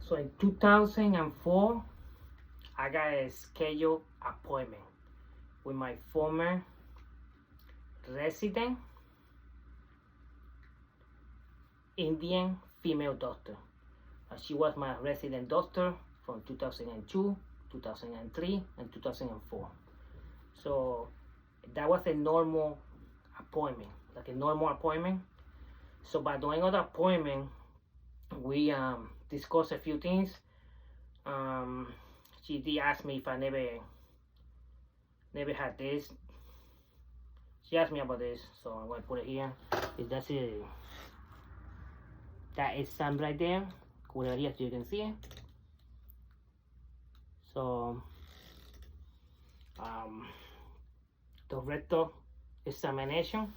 So in 2004, I got a scheduled appointment with my former resident Indian female doctor. She was my resident doctor from 2002, 2003, and 2004. So that was a normal appointment, like a normal appointment. So by doing the appointment, we discussed a few things. She did ask me if I never had this. She asked me about this, so I'm going to put it here. That's it. That is some right there. Clearly, as you can see. So, the rectal examination.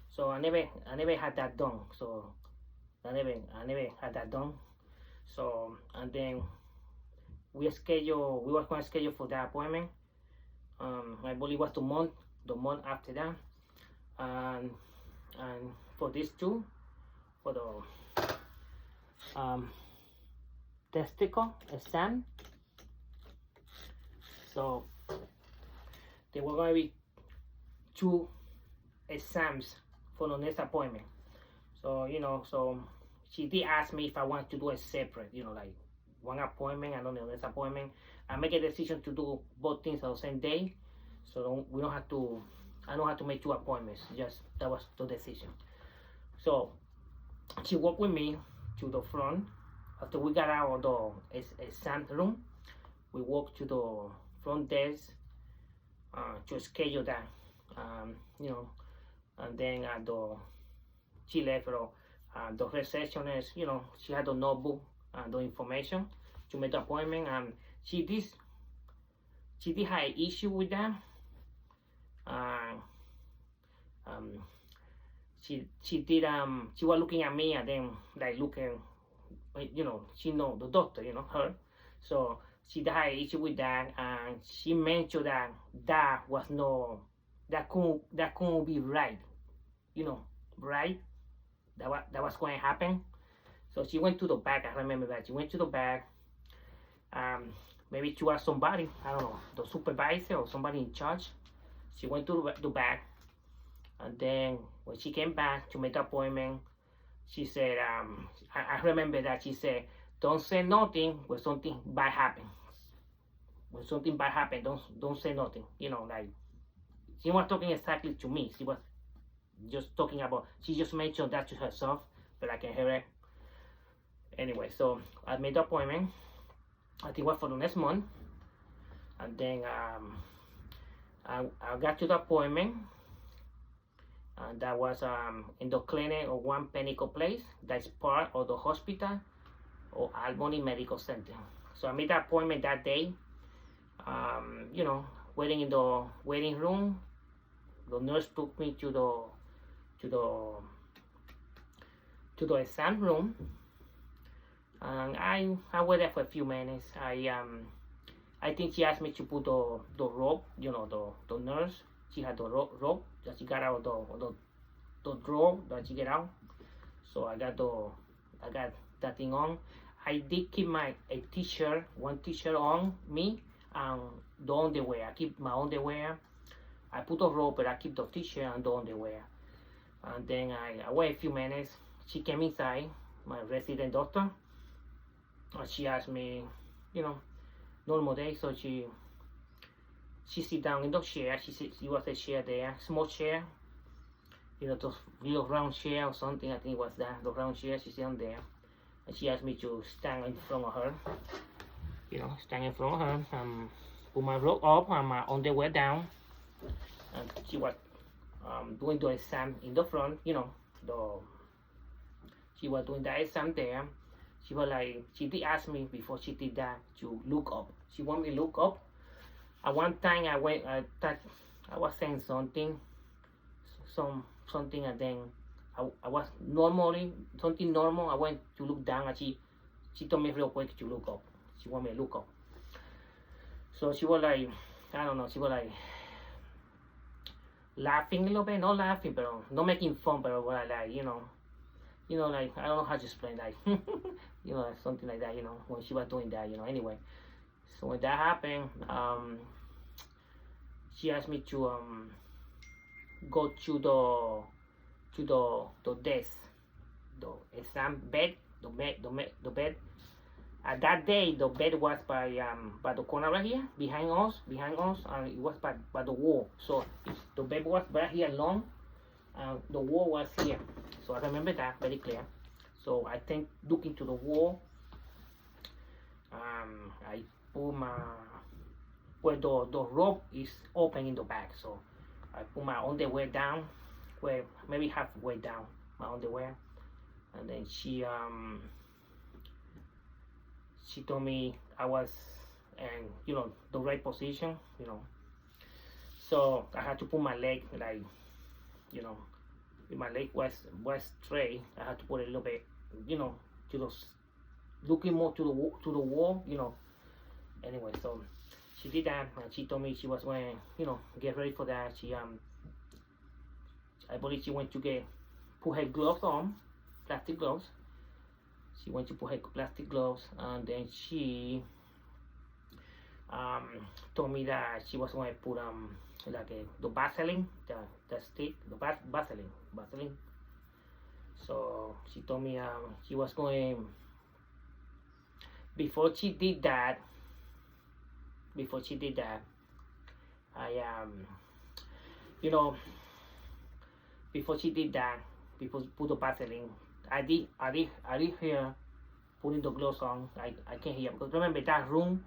So I never had that done. So I never had that done. So and then we were going to schedule for that appointment. I believe it was the month after that, and for these two, for the testicle exam. So there were going to be 2 exams for the next appointment. So so she did ask me if I want to do it separate, like one appointment and then the next appointment. I make a decision to do both things on the same day, so I don't have to make 2 appointments. Just that was the decision. So she walked with me to the front. After we got out of the exam room, we walked to the front desk to schedule that. And then she left. The receptionist, she had the notebook and the information to make the appointment. And she did have an issue with that. She was looking at me and then like looking, she know the doctor, her. So she had an issue with that, and she mentioned that couldn't be right, right? That was going to happen. So she went to the back. I remember that she went to the back. Maybe to ask somebody, I don't know, the supervisor or somebody in charge. She went to the back, and then when she came back to make the appointment, she said, I remember that she said, "Don't say nothing when something bad happens. When something bad happens, don't say nothing." Like she was talking exactly to me. She was just talking about. She just mentioned that to herself, but I can hear it. Anyway, so I made the appointment. I think it was for the next month, and then I got to the appointment, and that was in the clinic of One Pinnacle Place. That's part of the hospital or Albany Medical Center. So I made the appointment that day. Waiting in the waiting room. The nurse took me to the exam room, and I waited for a few minutes. I think she asked me to put the rope, the nurse. She had the rope that she got out of the drawer that she get out. So I got that thing on. I did keep one t-shirt on me, and the underwear. I keep my underwear. I put the rope, but I keep the t-shirt and the underwear. And then I wait a few minutes. She came inside, my resident doctor. And she asked me, normal day. So she sit down in the chair. She was a chair there, small chair. Those real round chair or something. I think it was that, the round chair. She sat down there. And she asked me to stand in front of her. Stand in front of her. Put my robe up and my underwear down. And she was doing the exam in the front. She was doing that exam there. She did ask me before she did that to look up. She wanted me to look up. At one time I thought I was saying something, and then I was something normal. I went to look down, and she told me real quick to look up. She wanted me to look up. So she was like, I don't know, she was like laughing a little bit, not laughing, but not making fun, but like, you know, like, I don't know how to explain, like, you know, something like that, you know, when she was doing that, you know, anyway. So when that happened, she asked me to go to the desk, the exam bed, the bed. At that day, the bed was by the corner right here, behind us, and it was by the wall. So the bed was right here long, the wall was here. So I remember that very clear. So I think looking to the wall, I put my where the rope is open in the back. So I put my underwear down, where maybe halfway down my underwear, and then she told me I was in, you know, the right position, you know. So I had to put my leg, like, you know, if my leg was straight, I had to put a little bit, you know, to the looking more to the wall, you know. Anyway, so she did that, and she told me she was going to, you know, get ready for that. She I believe she went to put her gloves on, plastic gloves. She went to put her plastic gloves, and then she told me that she was going to put like the Vaseline, the stick, the Vaseline. So she told me she was going, before she did that, I you know, before she did that, before she put the Vaseline, I did hear putting the gloves on. I can't hear, because remember that room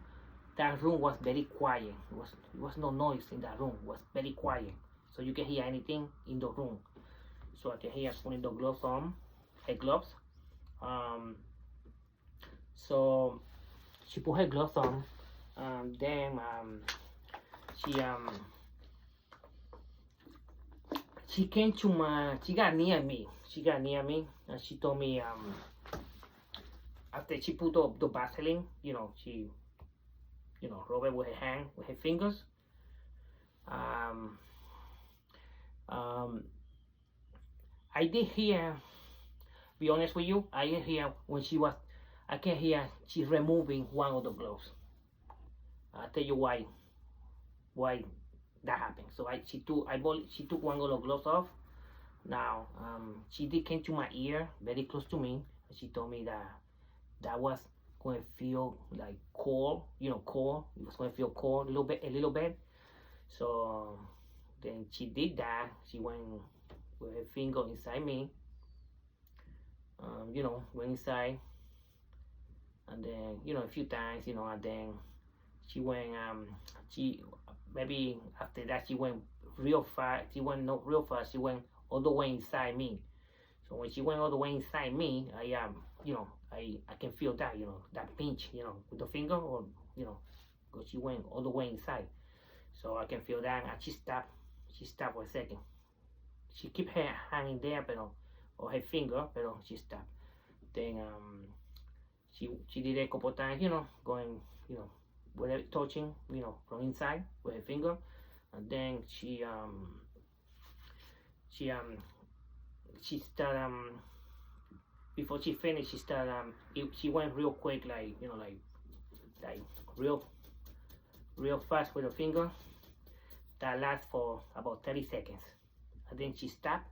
was very quiet. It was no noise in that room. It was very quiet, so you can hear anything in the room. So I can hear putting the gloves on, her gloves. So she put her gloves on. Then she came to she got near me, and she told me after she put the Vaseline, you know, she, you know, rub it with her hand, with her fingers. I did hear, be honest with you, I did hear when I can hear she's removing one of the gloves. I'll tell you why that happened. So she took one of the gloves off. Now she did came to my ear, very close to me, and she told me that was going to feel like cold, you know, cold. It was going to feel cold a little bit. So then she did that. She went with her finger inside me, you know, went inside, and then, you know, a few times, you know, and then she went, maybe after that she went real fast. She went not real fast. She went all the way inside me. So when she went all the way inside me, I you know, I can feel that, you know, that pinch, you know, with the finger, or, you know, because she went all the way inside. So I can feel that, and she stopped for a second. She keep her hand in there, or her finger, but she stopped. Then she did it a couple times, you know, going, you know, whatever, touching, you know, from inside with her finger, and then she started before she finished, she went real quick, like, you know, like real fast with her finger. That lasts for about 30 seconds, and then she stopped,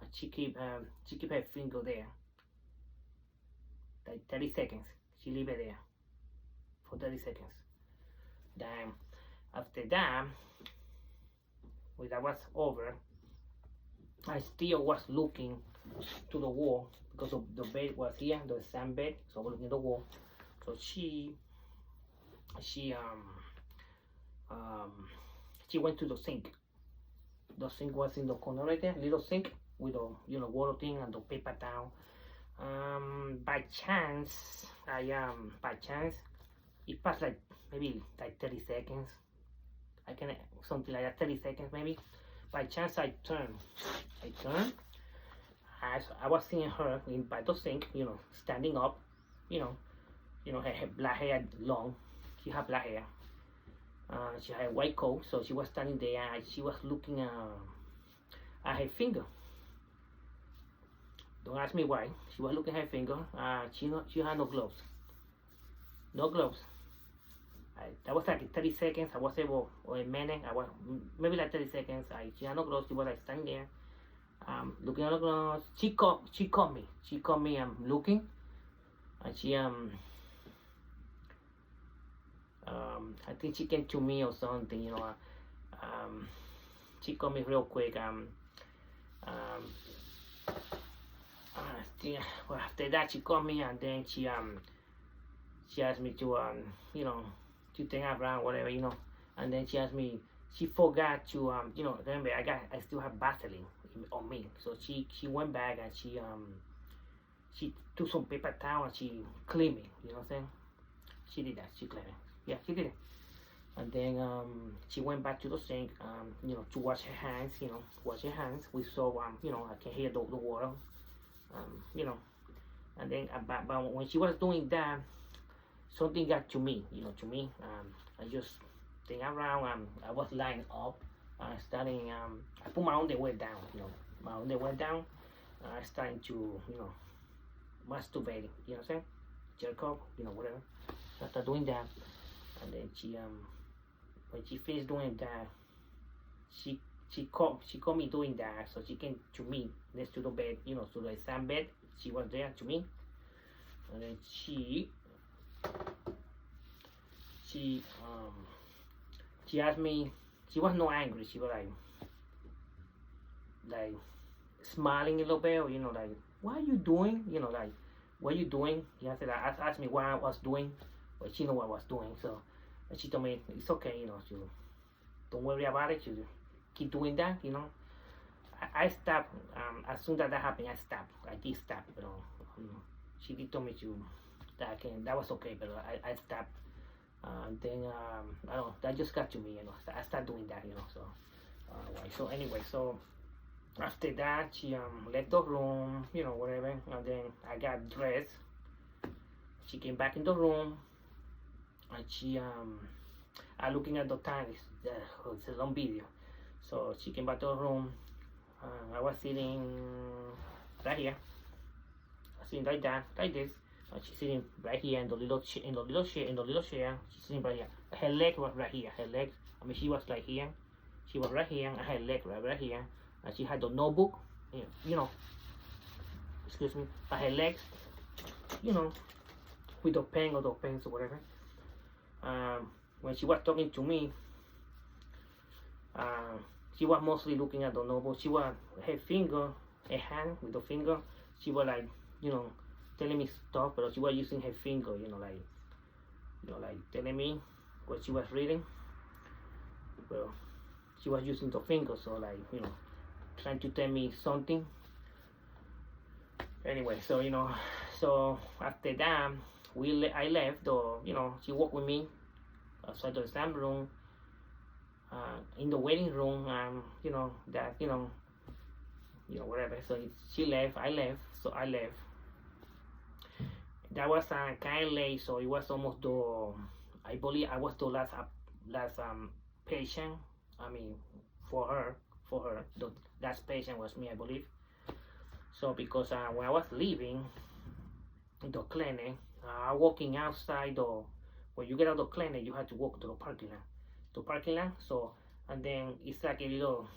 and she keep her finger there, like 30 seconds. She leave it there for 30 seconds. Then after that, when that was over, I still was looking to the wall, because the bed was here, the sand bed. So I was looking at the wall. So she went to the sink. The sink was in the corner right there, little sink with the, you know, water thing and the paper towel. By chance, it passed like maybe like 30 seconds. I can, something like that, 30 seconds maybe. By chance, I turned. As I was seeing her by the sink, you know, standing up, you know, her black hair long. She had black hair. She had a white coat, so she was standing there, and she was looking at her finger. Don't ask me why. She was looking at her finger. She had no gloves. No gloves. That was like 30 seconds. I was able, or a minute. I was maybe like 30 seconds. She had no gloves. She was like standing there, looking at the gloves. She caught me. She caught me. Looking, and she I think she came to me or something. You know, she caught me real quick. Well, after that she called me, and then she asked me to you know, to turn around, whatever, you know, and then she asked me, she forgot to you know, remember I still have Vaseline on me, so she went back and she took some paper towel and she cleaned me, you know what I'm saying? She did that, she cleaned it, yeah, she did it. And then she went back to the sink, you know, to wash her hands, you know, wash her hands. We saw you know, I can hear the water, you know, and then but when she was doing that, something got to me, you know, to me. I just think around, I was lying up, starting, I put my underwear down, you know, my underwear down, starting to, you know, masturbate, you know what I'm saying, jerk off, you know, whatever. So I started doing that, and then she, when she finished doing that, she caught me doing that, so she came to me next to the bed, you know, to the exam bed. She was there to me, and then she asked me. She was not angry. She was like smiling a little bit, or, you know, like, what are you doing? You know, like, what are you doing? Yeah, I said, asked me what I was doing, but she knew what I was doing. So she told me it's okay, you know, so don't worry about it. You keep doing that, you know. I stopped, as soon as that happened, I stopped. I did stop, but she did tell me to, that was okay, but I stopped. Then, I don't know, that just got to me, you know. I started doing that, you know, so, so anyway, so, after that, she, left the room, you know, whatever, and then I got dressed. She came back in the room, and she, looking at the time, it's a long video. So she came back to the room. I was sitting right here. I was sitting like that, like this. She's sitting right here in the little chair. She's sitting right here. Her leg was right here. Her legs. I mean, she was like here. She was right here, and her leg right here. And she had the notebook. You know. Excuse me. And her legs. You know, with the pen or the pens or whatever. When she was talking to me, she was mostly looking at the notebook. She was, her finger, her hand with the finger, she was like, you know, telling me stuff, but she was using her finger, you know, like telling me what she was reading. Well, she was using the finger, so like, you know, trying to tell me something. Anyway, so, you know, so after that, I left, you know, she walked with me outside the exam room, in the waiting room, you know, that, you know, whatever. So she left, I left, so I left. That was kind of late, so it was almost I believe I was the last patient. I mean, for her, the last patient was me, I believe. So because when I was leaving the clinic, walking outside, or when you get out of the clinic, you have to walk to the parking lot. So, and then it's like a little,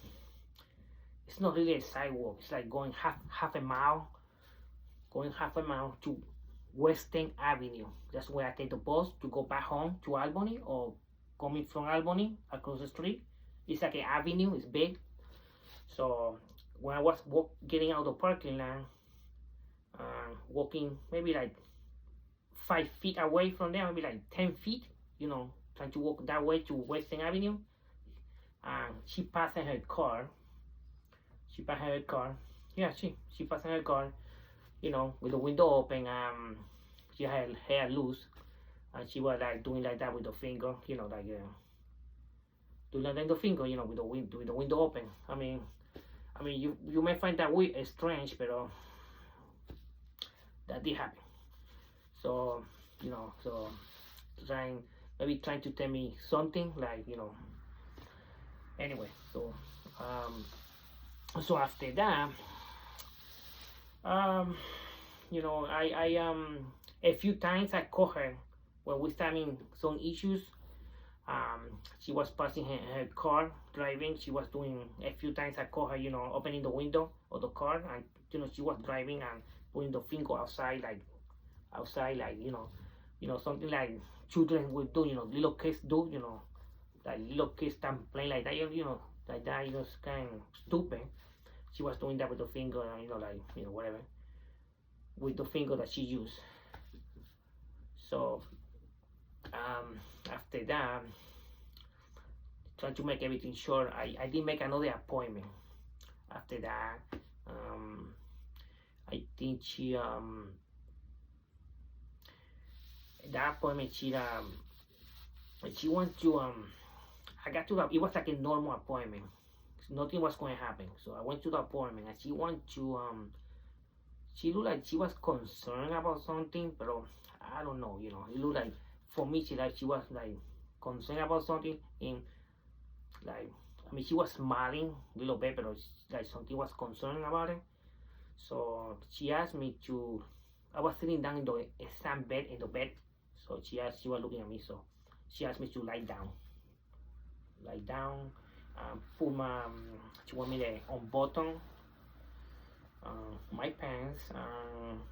it's not really a sidewalk. It's like going half a mile to Western Avenue. That's where I take the bus to go back home to Albany, or coming from Albany across the street. It's like an avenue. It's big. So when I was getting out of the parking lot, walking maybe like 5 feet away from there, maybe like 10 feet, you know, trying to walk that way to Western Avenue. She passed in her car. Yeah, she passed in her car, you know, with the window open. She had her hair loose, and she was like doing like that with the finger, you know, like doing like the finger, you know, with the window open. I mean, you may find that weird, strange, but that did happen. So, you know, so maybe trying to tell me something, like, you know. Anyway, so so after that, Um, a few times I called her when we having some issues. She was passing her car driving. She was doing a few times I called her, opening the window of the car, and she was driving and putting the finger outside, like something like children would do, little kids do, like little kids stand playing like that, like that, it's kind of stupid. She was doing that with the finger, like whatever, with the finger that she used. So after that, trying to make everything sure, I did make another appointment. After that, I think that appointment she went to I got to it was like a normal appointment. Nothing was going to happen. So I went to the appointment and she wanted to she looked like she was concerned about something, but I don't know, it looked like for me she was like concerned about something, and like she was smiling a little bit, but like something was concerned about it. So she asked me to, I was sitting down in the exam bed, so she was looking at me, so she asked me to lie down, put my, she want me to unbutton my pants,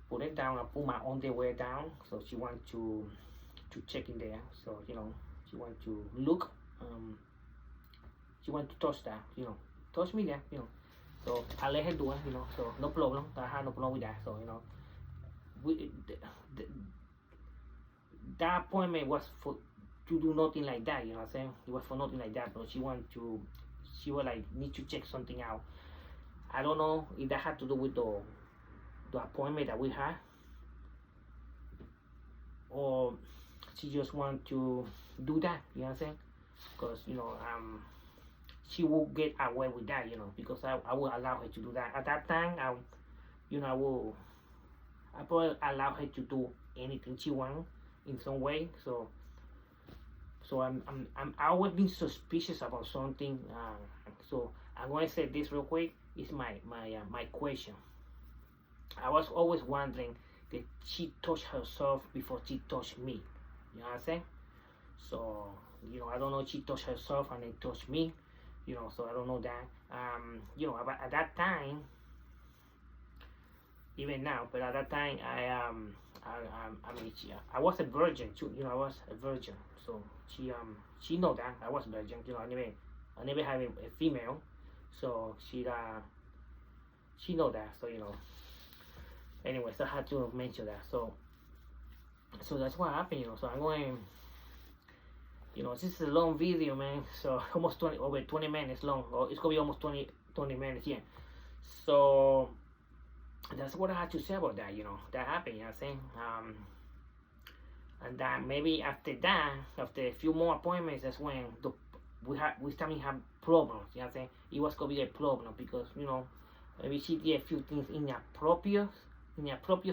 put it down, I put my underwear down, so she want to check in there, so she want to look, she want to touch that, touch me there, so I let her do it, so no problem, I had no problem with that, so that appointment was for to do nothing like that, you know what I'm saying? It was for nothing like that, but she was like, need to check something out. I don't know if that had to do with the appointment that we had, or she just want to do that, you know what I'm saying? Because she will get away with that, because I will allow her to do that. At that time, I probably allow her to do anything she wants in some way. So I'm always being suspicious about something. So I'm going to say this real quick. It's my question. I was always wondering that she touched herself before she touched me. You know what I'm saying? So I don't know if she touched herself and then touched me. So I don't know that. At that time, even now, but at that time I was a virgin too. I was a virgin. So she know that I was virgin. I never had a female. So she know that. So anyway, so I had to mention that. So that's what happened. So I'm going. This is a long video, man. So almost over 20 minutes long. Or it's gonna be almost 20 minutes, yeah. So that's what I had to say about that. That happened. You know what I'm saying? And that maybe after that, after a few more appointments, that's when we started to have problems. You know what I'm saying? It was gonna be a problem because maybe she did a few things inappropriate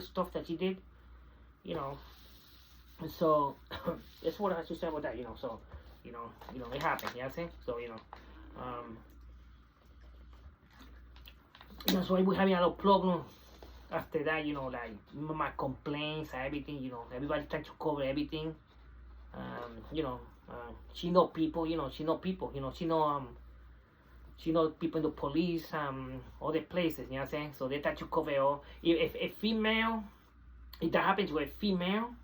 stuff that she did. So that's what I have to say about that. So it happened. You know what I'm saying? So that's why we having a lot of problems after that. Like my complaints and everything. Everybody trying to cover everything. She know people. She know people. She know people in the police, other places. You know what I'm saying? So they try to cover all. If a female, if that happens to a female,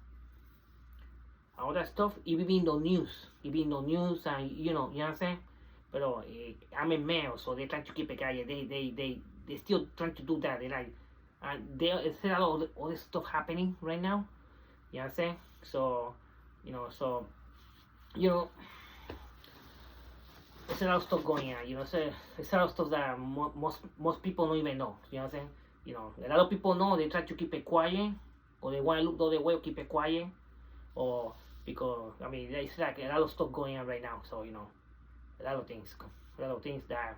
all that stuff, it will be in the news. It will be in the news, and you know what I'm saying? But I'm a male, so they try to keep it quiet. They still trying to do that. They like, there's a lot of other stuff happening right now. You know what I'm saying? So, there's a lot of stuff going on. There's a lot of stuff that most people don't even know. You know what I'm saying? A lot of people know. They try to keep it quiet, or they want to look the other way or keep it quiet, or because there's like a lot of stuff going on right now. So a lot of things that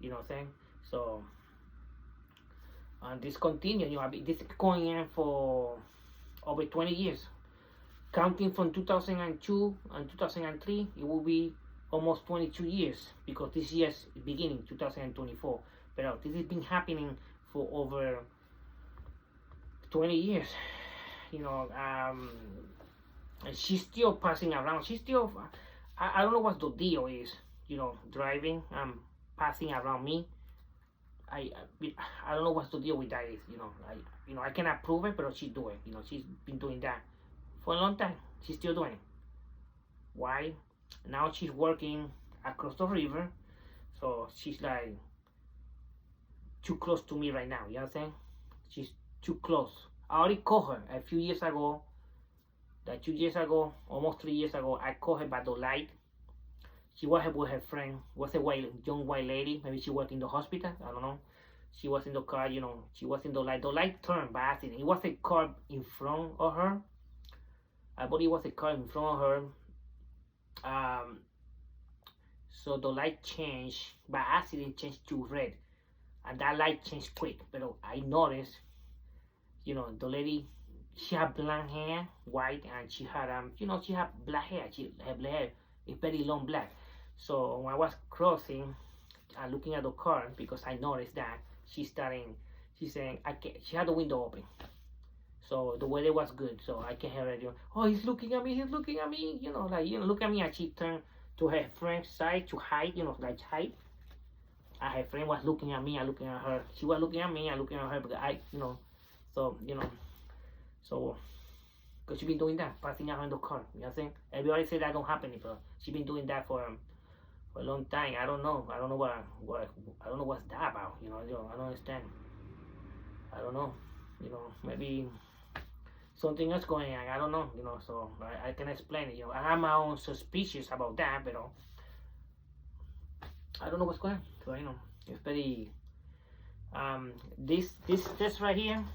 what I'm saying. So and this continue. This is going on for over 20 years, counting from 2002 and 2003. It will be almost 22 years because this year's beginning 2024. But this has been happening for over 20 years. You know, and she's still passing around. She's still, I don't know what the deal is, you know, driving, passing around me. I, I don't know what the deal with that is, you know. I cannot prove it, but she's doing, you know, she's been doing that for a long time. She's still doing it. Why? Now she's working across the river, so she's like too close to me right now. You know what I'm saying? She's too close. I already called her a few years ago. Like 2 years ago, almost 3 years ago, I called her by the light. She was with her friend, was a young white lady. Maybe she worked in the hospital. I don't know. She was in the car, you know. She was in the light. The light turned by accident. It was a car in front of her. I believe it was a car in front of her. So the light changed by accident, changed to red, and that light changed quick. But I noticed, you know, the lady, she had blonde hair, white, and she had you know, she had black hair. Her black hair is very long black. So when I was crossing, looking at the car, because I noticed that she's saying, she had the window open. So the weather was good, so I can hear her. Oh, he's looking at me, you know, like, you know, look at me. And she turned to her friend's side to hide, you know, like hide. And her friend was looking at me and looking at her. She was looking at me and looking at her, because you know, so, you know, so, because she been doing that, passing out in the car, you know what I'm saying? Everybody say that don't happen, but she been doing that for a long time. I don't know what I don't know what's that about, you know, I don't understand. I don't know, you know, maybe something else going on, I don't know, you know, so I can explain it, you know. I have my own suspicions about that, but I don't know what's going on, so, you know, it's very, this right here,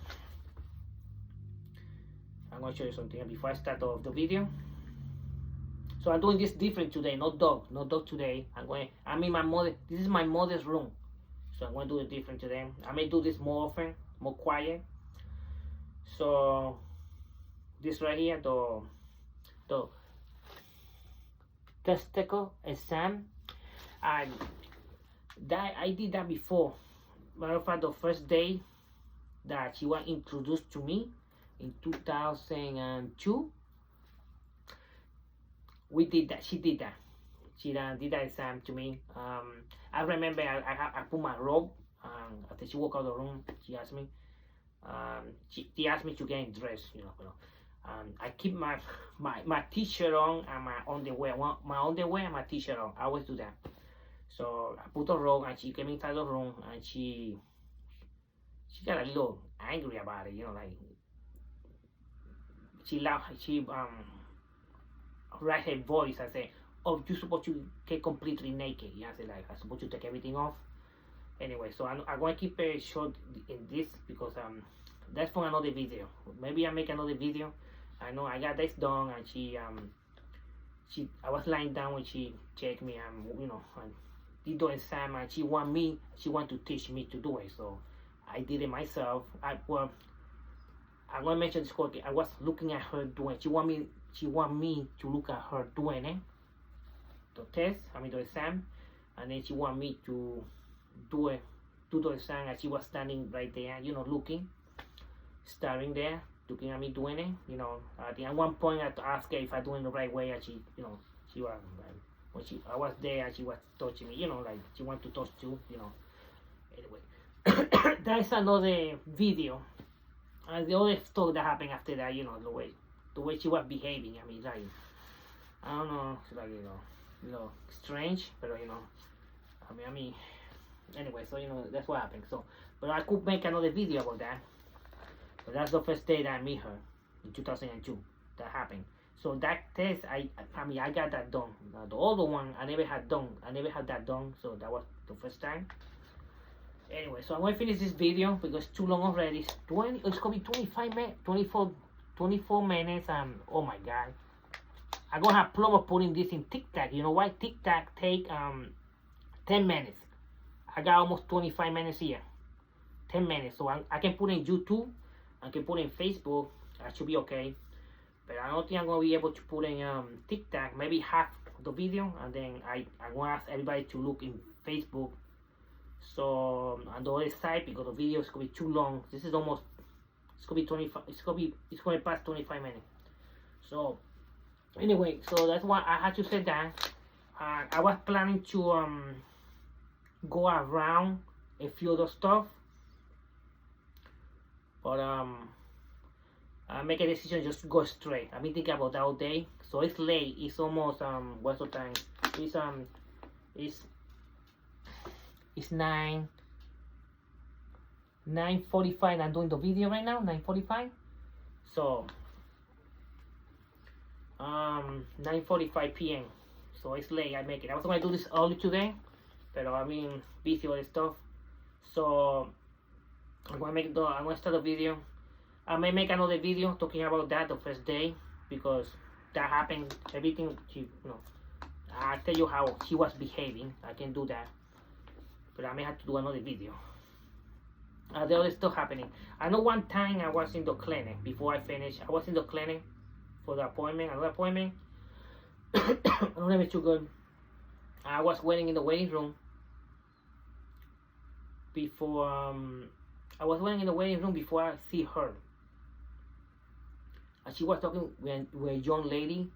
I'm going to show you something before I start off the video. So I'm doing this different today, no dog today. I'm in my mother, this is my mother's room. So I'm going to do it different today. I may do this more often, more quiet. So this right here, the testicle exam, and that I did that before. Matter of fact, the first day that she was introduced to me in 2002, we did that. She did that. She did that exam to me. I remember I put my robe. After she walked out of the room, she asked me. She asked me to get dressed, you know. I keep my t-shirt on and my underwear. My underwear and my t-shirt on. I always do that. So I put the robe and she came inside the room and she got a little angry about it, you know, like she raised her voice and said, "Oh, you're supposed to get completely naked." Yeah, I said, like, I'm supposed to take everything off. Anyway, so I'm going to keep it short in this because that's for another video. Maybe I make another video. I know I got this done, and I was lying down when she checked me, and you know, and did the exam, and she want to teach me to do it. So I did it myself. I'm going to mention this quick. I was looking at her doing it. She want me to look at her doing it, the exam, and then she want me to do the exam, and she was standing right there, you know, staring there, looking at me doing it, you know. At one point I had to ask her if I doing the right way, and she, you know, she was when I was there and she was touching me, you know, like she wanted to touch too, you know. Anyway, that's another video. And the other stuff that happened after that, you know, the way she was behaving. I mean, like, I don't know, it's like, you know, strange, but you know, I mean, anyway, so you know, that's what happened. So, but I could make another video about that. But that's the first day that I met her in 2002. That happened. So that test, I got that done. The other one, I never had that done. So that was the first time. Anyway, so I'm going to finish this video because it's too long already. It's going to be 25 minutes, 24 minutes, and oh my God. I'm going to have trouble putting this in TikTok. You know why? TikTok take 10 minutes. I got almost 25 minutes here. 10 minutes. So I can put in YouTube. I can put in Facebook. That should be okay. But I don't think I'm going to be able to put in TikTok. Maybe half the video. And then I'm going to ask everybody to look in Facebook. So on the other side, because the video is going to be too long. This is almost It's gonna be 25. It's gonna pass 25 minutes. So anyway, so that's why I had to say that. I was planning to go around a few other stuff, but I make a decision just to go straight. I've been thinking about that all day. So it's late. It's almost what's the time? It's 9:45. I'm doing the video right now. 9:45. So 9:45 p.m. So it's late. I make it. I was gonna do this early today, but I've been busy with stuff. So I'm gonna start a video. I may make another video talking about that the first day, because that happened. Everything I tell you how she was behaving. I can do that, but I may have to do another video. The other stuff happening. I know one time I was in the clinic before I finished. I was in the clinic for the appointment, another appointment. I don't have it too good. I was waiting in the waiting room before I see her. And she was talking with a young lady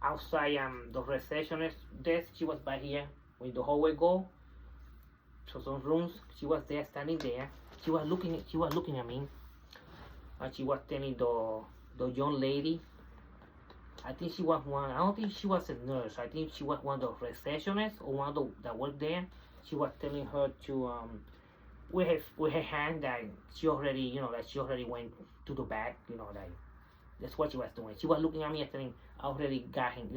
outside the receptionist desk. She was by here when the hallway go. So some rooms. She was there, standing there. She was looking at me, and she was telling the young lady. I think she was one. I don't think she was a nurse. I think she was one of the receptionists or one of the that worked there. She was telling her to with her hand that she already that she already went to the back. That that's what she was doing. She was looking at me and saying, "I already got him."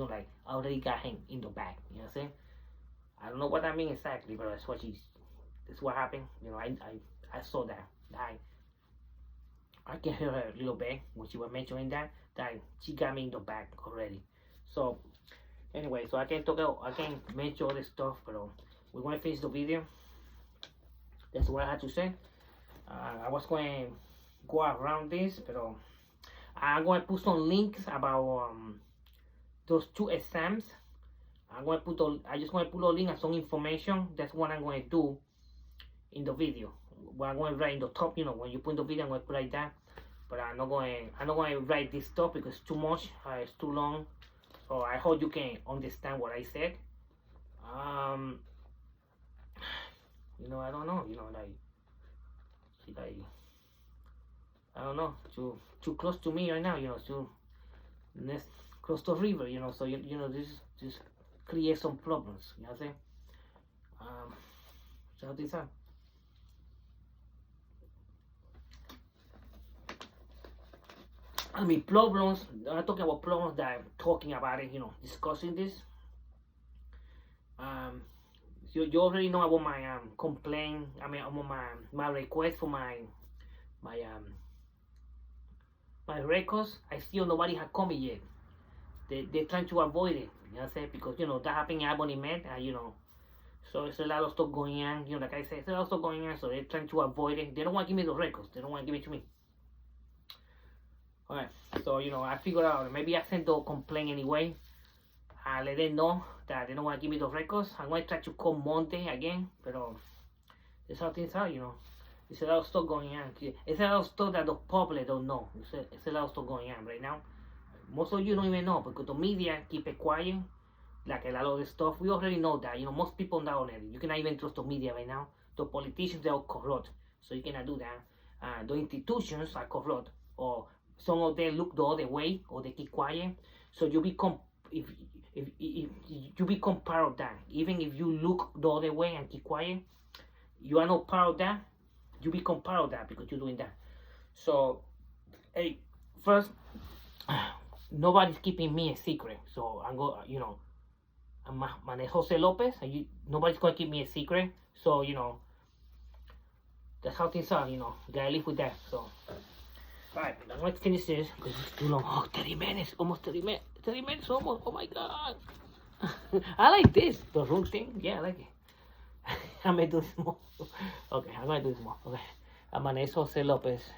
I already got him in the back. You know what I'm saying? I don't know what that means exactly, but that's what happened. I saw that. I can hear her a little bit when she was mentioning that she got me in the back already. So anyway, so I can mention all this stuff, but we're going to finish the video. That's what I had to say. I was going to go around this, but I'm going to put some links about those 2 exams. I'm just going to put a link and some information. That's what I'm going to do in the video. What I'm going to write in the top, when you put the video, I'm going to put like that. But I'm not going to write this stuff because it's too much. It's too long. So I hope you can understand what I said. I don't know. I don't know. Too close to me right now. Too close to the river. So this create some problems. You know what I'm saying? So this is. I mean, problems. I'm talking about problems that I'm talking about it. Discussing this. You already know about my complaint. I mean, about my request for my records. I still nobody has come yet. They're trying to avoid it. You know what I'm saying? Because that happened in Albany Med, and so it's a lot of stuff going on. Like I said, it's a lot of stuff going on. So they're trying to avoid it. They don't want to give me the records. They don't want to give it to me. Alright, so I figured out maybe I send the complaint anyway. I let them know that they don't want to give me the records. I'm going to try to call Monday again, but that's how things are. There's a lot of stuff going on. It's a lot of stuff that the public don't know. It's a lot of stuff going on right now. Most of you don't even know because the media keep it quiet. Like a lot of the stuff, we already know that. Most people know already. You cannot even trust the media right now. The politicians, they are corrupt, so you cannot do that. The institutions are corrupt, or some of them look the other way, or they keep quiet. So you become, if you become part of that, even if you look the other way and keep quiet, you are not part of that. You become part of that because you're doing that. So, hey, first, nobody's keeping me a secret. So I'm my name is Jose Lopez, and nobody's gonna keep me a secret. So that's how things are. You gotta live with that. So. Alright, I'm going to finish this because it's too long. Oh, 30 minutes. Almost 30 minutes. 30 minutes almost. Oh my god. I like this. The room thing. Yeah, I like it. I may do this more. Okay, I'm going to do this more. Okay. My name is Jose Lopez.